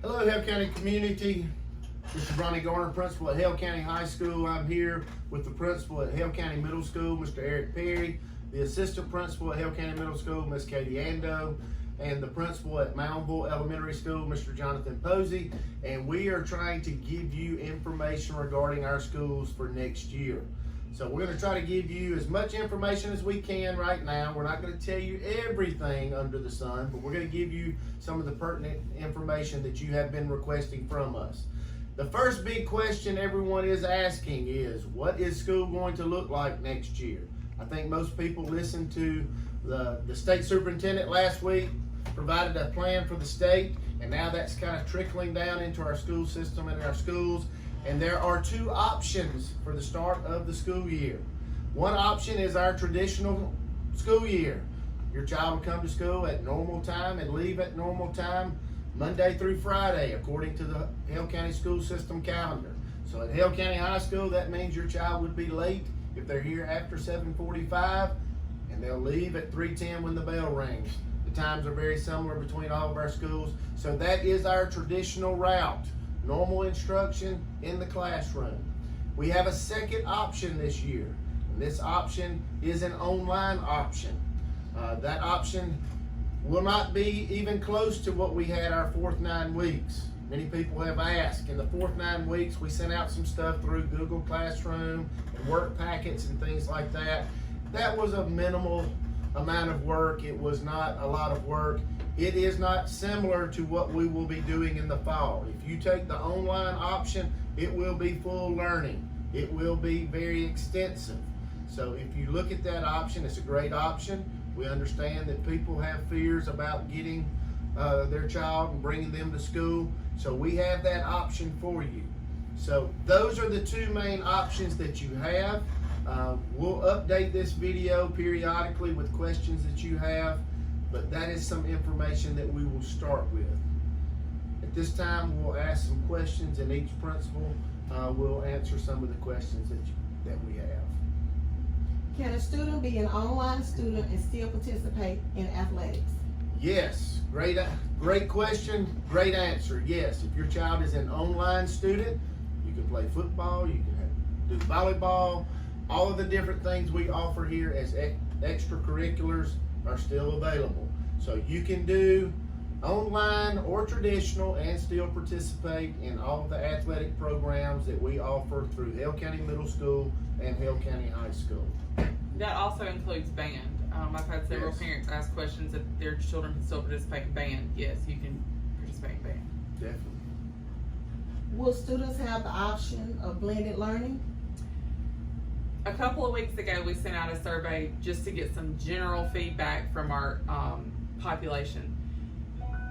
Hello, Hale County community. This is Ronnie Garner, principal at Hale County High School. I'm here with the principal at Hale County Middle School, Mr. Eric Perry, the assistant principal at Hale County Middle School, Ms. Katie Ando, and the principal at Moundville Elementary School, Mr. Jonathan Posey. And we are trying to give you information regarding our schools for next year. So we're going to try to give you as much information as we can right now. We're not going to tell you everything under the sun, but we're going to give you some of the pertinent information that you have been requesting from us. The first big question everyone is asking is, what is school going to look like next year? I think most people listened to the state superintendent last week, provided a plan for the state, and now that's kind of trickling down into our school system and our schools. And there are two options for the start of the school year. One option is our traditional school year. Your child will come to school at normal time and leave at normal time, Monday through Friday, according to the Hale County school system calendar. So at Hale County High School, that means your child would be late if they're here after 7:45, and they'll leave at 3:10 when the bell rings. The times are very similar between all of our schools. So that is our traditional route. Normal instruction in the classroom. We have a second option this year, and this option is an online option. That option will not be even close to what we had our fourth 9 weeks. Many people have asked. In the fourth 9 weeks, we sent out some stuff through Google Classroom and work packets and things like that. That was a minimal amount of work. It was not a lot of work. It is not similar to what we will be doing in the fall. If you take the online option, it will be full learning. It will be very extensive. So if you look at that option, it's a great option. We understand that people have fears about getting their child and bringing them to school. So we have that option for you. So those are the two main options that you have. We'll update this video periodically with questions that you have, but that is some information that we will start with. At this time, we'll ask some questions, and each principal will answer some of the questions that we have. Can a student be an online student and still participate in athletics? Yes, great question, great answer. Yes, if your child is an online student, you can play football, you can do volleyball. All of the different things we offer here as extracurriculars are still available. So you can do online or traditional and still participate in all of the athletic programs that we offer through Hale County Middle School and Hale County High School. That also includes band. I've had several parents ask questions if their children can still participate in band. Yes, you can participate in band. Definitely. Will students have the option of blended learning? A couple of weeks ago, we sent out a survey just to get some general feedback from our population.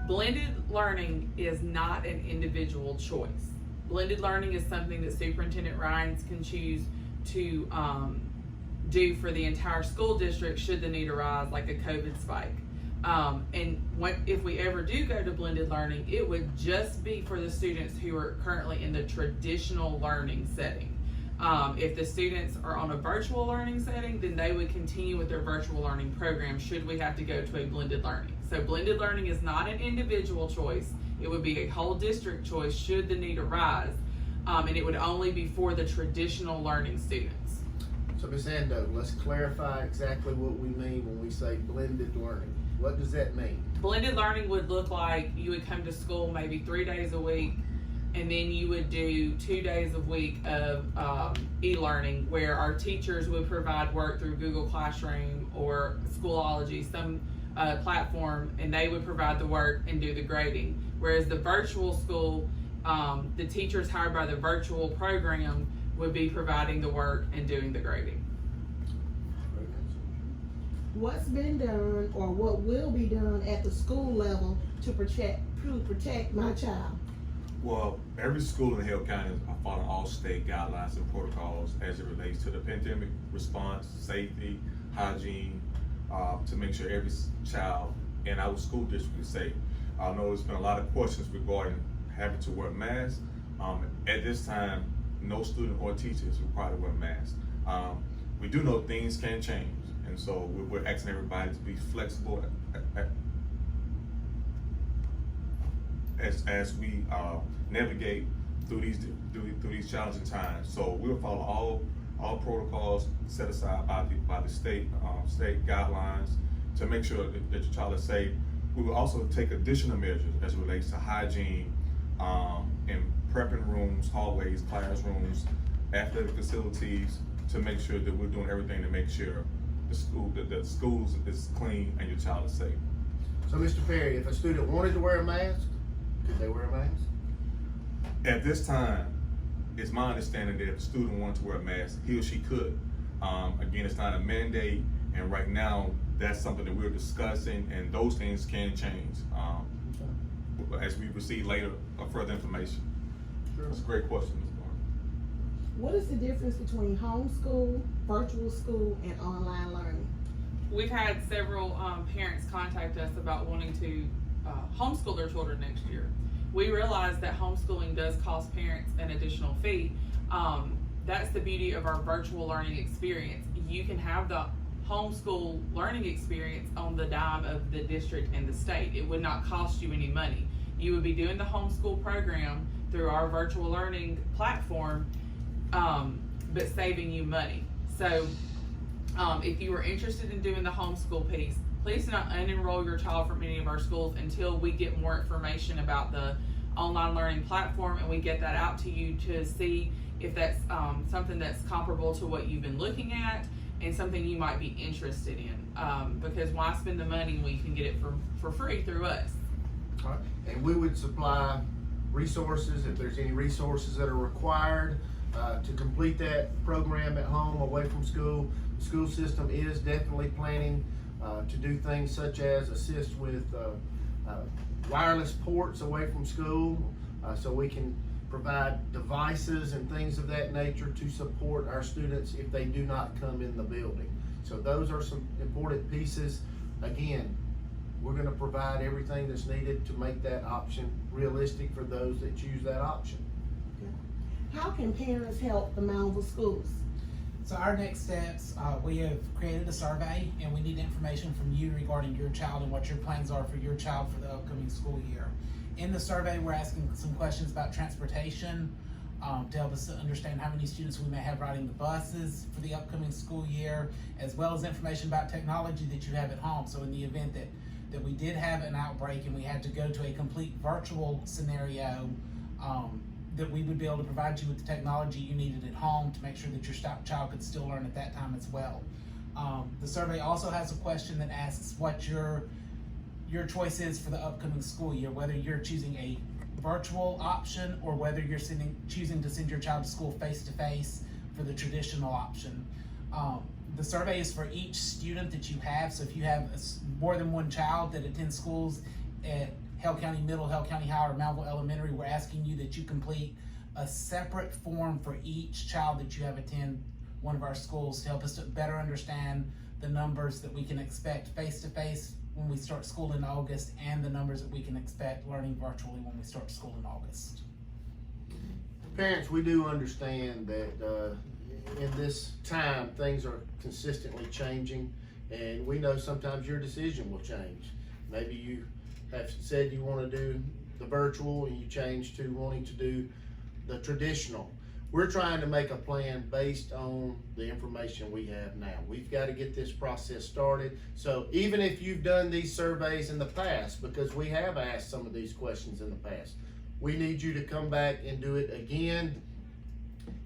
Blended learning is not an individual choice. Blended learning is something that Superintendent Rines can choose to do for the entire school district should the need arise, like a COVID spike. If we ever do go to blended learning, it would just be for the students who are currently in the traditional learning setting. If the students are on a virtual learning setting, then they would continue with their virtual learning program should we have to go to a blended learning. So blended learning is not an individual choice. It would be a whole district choice should the need arise, and it would only be for the traditional learning students. So Ms. Ando, let's clarify exactly what we mean when we say blended learning. What does that mean? Blended learning would look like you would come to school maybe 3 days a week, and then you would do 2 days a week of e-learning where our teachers would provide work through Google Classroom or Schoology, some platform, and they would provide the work and do the grading. Whereas the virtual school, the teachers hired by the virtual program would be providing the work and doing the grading. What's been done or what will be done at the school level to protect my child? Well, every school in Hale County is following all state guidelines and protocols as it relates to the pandemic response, safety, hygiene, to make sure every child in our school district is safe. I know there's been a lot of questions regarding having to wear masks. At this time, no student or teacher is required to wear masks. We do know things can change, and so we're asking everybody to be flexible as we navigate through these challenging times. So we'll follow all protocols set aside by the state guidelines to make sure that your child is safe. We will also take additional measures as it relates to hygiene in prepping rooms, hallways, classrooms, athletic facilities, to make sure that we're doing everything to make sure the schools is clean and your child is safe. So, Mr. Perry, if a student wanted to wear a mask, could they wear a mask? At this time, it's my understanding that if a student wanted to wear a mask, he or she could. Again, it's not a mandate, and right now, that's something that we're discussing, and those things can change as we receive later further information. Sure. That's a great question, Ms. Barnes. What is the difference between homeschool, virtual school, and online learning? We've had several parents contact us about wanting to homeschool their children next year. We realize that homeschooling does cost parents an additional fee. That's the beauty of our virtual learning experience. You can have the homeschool learning experience on the dime of the district and the state. It would not cost you any money. You would be doing the homeschool program through our virtual learning platform, but saving you money. So if you are interested in doing the homeschool piece, please do not unenroll your child from any of our schools until we get more information about the online learning platform and we get that out to you to see if that's something that's comparable to what you've been looking at and something you might be interested in. Because why spend the money when you can get it for free through us? All right. And we would supply resources if there's any resources that are required to complete that program at home, away from school. The school system is definitely planning to do things such as assist with wireless ports away from school, so we can provide devices and things of that nature to support our students if they do not come in the building. So those are some important pieces. Again, we're going to provide everything that's needed to make that option realistic for those that choose that option. How can parents help the Moundville schools? So our next steps, we have created a survey and we need information from you regarding your child and what your plans are for your child for the upcoming school year. In the survey, we're asking some questions about transportation to help us to understand how many students we may have riding the buses for the upcoming school year, as well as information about technology that you have at home. So in the event that we did have an outbreak and we had to go to a complete virtual scenario, that we would be able to provide you with the technology you needed at home to make sure that your child could still learn at that time as well. The survey also has a question that asks what your choice is for the upcoming school year, whether you're choosing a virtual option or whether you're choosing to send your child to school face-to-face for the traditional option. The survey is for each student that you have, so if you have more than one child that attends schools at Hale County Middle, Hale County High, or Moundville Elementary, we're asking you that you complete a separate form for each child that you have attend one of our schools to help us to better understand the numbers that we can expect face-to-face when we start school in August and the numbers that we can expect learning virtually when we start school in August. Parents, we do understand that in this time, things are consistently changing, and we know sometimes your decision will change. Maybe you have said you want to do the virtual and you change to wanting to do the traditional. We're trying to make a plan based on the information we have now. We've got to get this process started. So even if you've done these surveys in the past, because we have asked some of these questions in the past, we need you to come back and do it again.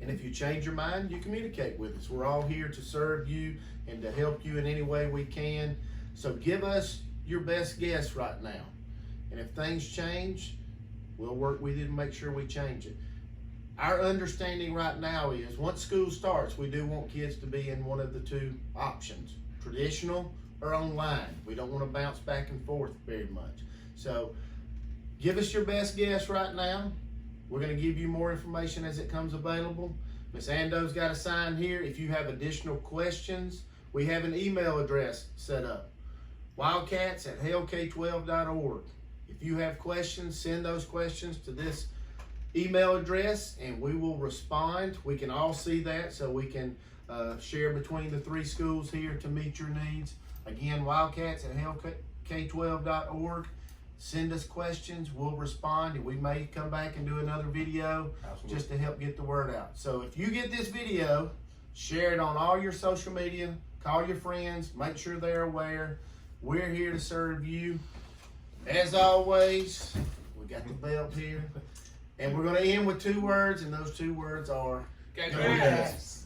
And if you change your mind, you communicate with us. We're all here to serve you and to help you in any way we can. So give us your best guess right now. And if things change, we'll work with you to make sure we change it. Our understanding right now is once school starts, we do want kids to be in one of the two options, traditional or online. We don't want to bounce back and forth very much. So give us your best guess right now. We're going to give you more information as it comes available. Ms. Ando's got a sign here. If you have additional questions, we have an email address set up, wildcats@halek12.org. If you have questions, send those questions to this email address and we will respond. We can all see that so we can share between the three schools here to meet your needs. Again, wildcats@halek12.org. Send us questions, we'll respond, and we may come back and do another video Absolutely. just to help get the word out. So if you get this video, share it on all your social media, call your friends, make sure they're aware. We're here to serve you. As always, we got the belt here. And we're gonna end with 2 words, and those 2 words are Go Go Cats. Cats.